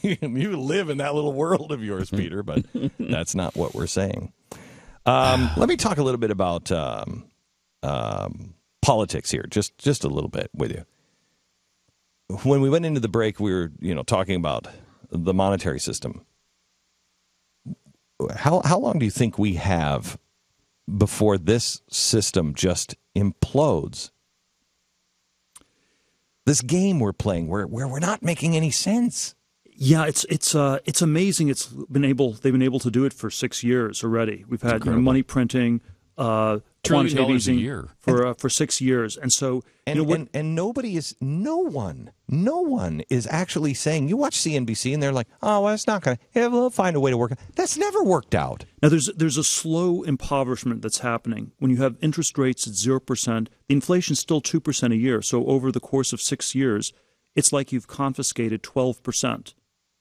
You live in that little world of yours, Peter, but that's not what we're saying. Let me talk a little bit about politics here, just a little bit with you. When we went into the break, we were talking about the monetary system. How long do you think we have before this system just implodes? This game we're playing, where we're not making any sense. Yeah, it's amazing. They've been able to do it for 6 years already. We've had money printing, quantitative easing for 6 years, and so and no one is actually saying. You watch CNBC and they're like, oh, well, it's not going to. Yeah, we'll find a way to work. That's never worked out. Now there's a slow impoverishment that's happening when you have interest rates at 0%. The inflation's still 2% a year. So over the course of 6 years, it's like you've confiscated 12%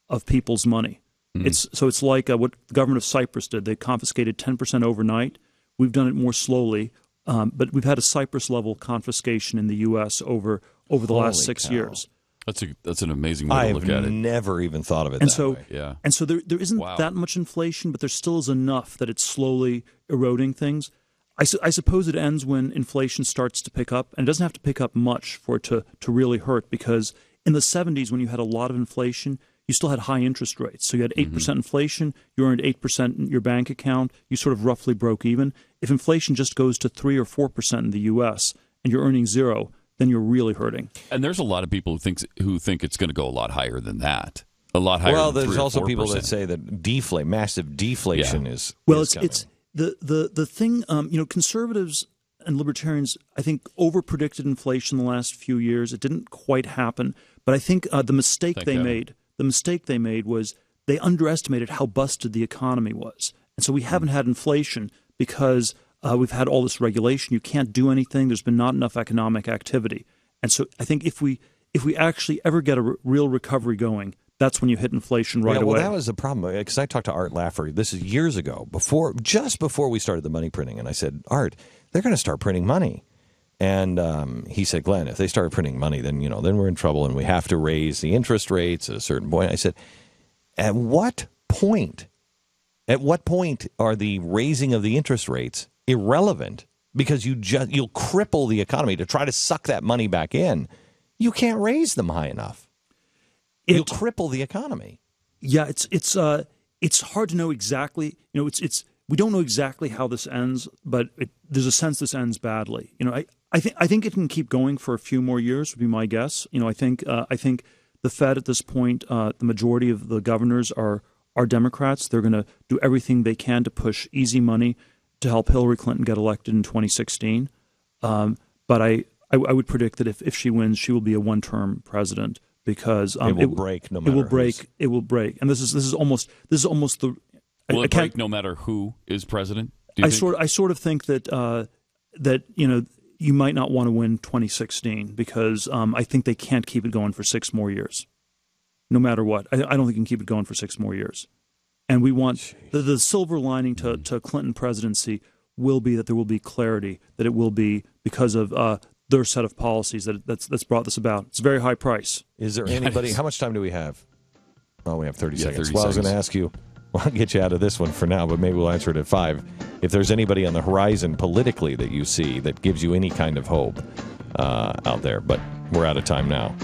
of people's money. Mm-hmm. It's like what the government of Cyprus did. They confiscated 10% overnight. We've done it more slowly, but we've had a Cyprus-level confiscation in the U.S. over the last 6 years. That's an amazing way to look at it. I've never even thought of it that way. Yeah. And so there isn't that much inflation, but there still is enough that it's slowly eroding things. I suppose it ends when inflation starts to pick up, and it doesn't have to pick up much for it to really hurt, because in the 70s, when you had a lot of inflation, you still had high interest rates. So you had 8% inflation, you earned 8% in your bank account, you sort of roughly broke even. If inflation just goes to 3 or 4% in the U.S. and you're earning zero, then you're really hurting. And there's a lot of people who think it's going to go a lot higher than that. A lot higher than 3 or 4%. Well, there's also people that say that massive deflation is it's the thing, conservatives and libertarians, I think, overpredicted inflation the last few years. It didn't quite happen. But I think the mistake they made was they underestimated how busted the economy was. And so we haven't had inflation because we've had all this regulation. You can't do anything. There's been not enough economic activity. And so I think if we actually ever get a real recovery going, that's when you hit inflation right away. Well, that was the problem, because I talked to Art Lafferty. This is years ago, just before we started the money printing. And I said, Art, they're going to start printing money. And he said, Glenn, if they start printing money, then we're in trouble and we have to raise the interest rates at a certain point. I said, at what point are the raising of the interest rates irrelevant? Because you'll cripple the economy to try to suck that money back in. You can't raise them high enough. You'll cripple the economy. Yeah, it's hard to know exactly. We don't know exactly how this ends, but there's a sense this ends badly. I think it can keep going for a few more years, would be my guess. I think the Fed at this point, the majority of the governors are Democrats. They're going to do everything they can to push easy money to help Hillary Clinton get elected in 2016. But I would predict that if she wins, she will be a one-term president, because it will break no matter. It will break, and this is almost the. Will it break no matter who is president? I sort of think that you might not want to win 2016, because I think they can't keep it going for 6 more years, no matter what. I don't think they can keep it going for 6 more years. And we want the silver lining to Clinton presidency will be that there will be clarity, that it will be because of their set of policies that's brought this about. It's a very high price. Is there anybody? How much time do we have? Oh, we have 30 seconds. 30 well, seconds. I was going to ask you. Well, I'll get you out of this one for now, but maybe we'll answer it at 5. If there's anybody on the horizon politically that you see that gives you any kind of hope out there, but we're out of time now.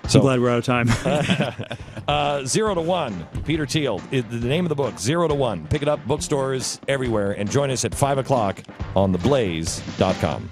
So, I'm glad we're out of time. 0 to 1, Peter Thiel. The name of the book, 0 to 1. Pick it up, bookstores everywhere, and join us at 5 o'clock on TheBlaze.com.